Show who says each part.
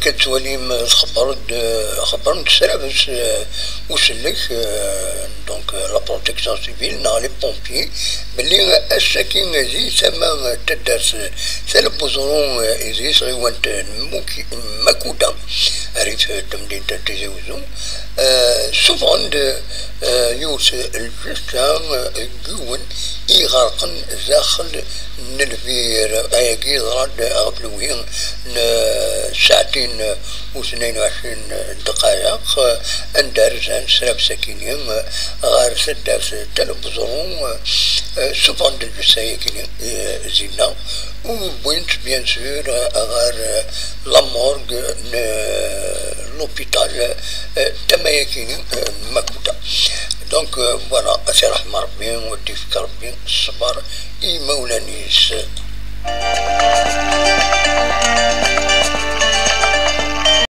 Speaker 1: كتولي خبرت السلام وسلك دونك لا بروتيكسيون سيفيل نا لي بومبي بلي الساكن زي تما تدرس ثلاث بزرون إزي صغيوانت مكودا ريت تمدين تتزي وزو سوفون يوس الجسام جون يغرقن داخل نلفير اياكي ضراد اغبلوين ساعتين واثنين وعشرين دقائق اندارسان سلاب ساكينين غار سدارس تلفزيون سوفون الجسايكين زينا وبوينت بيان سور غار لامورغ لوبيتال تمايكين مكوتا دونك فوالا اسي رحمة ربي ودي فيك ربي الصبر اي مولانيس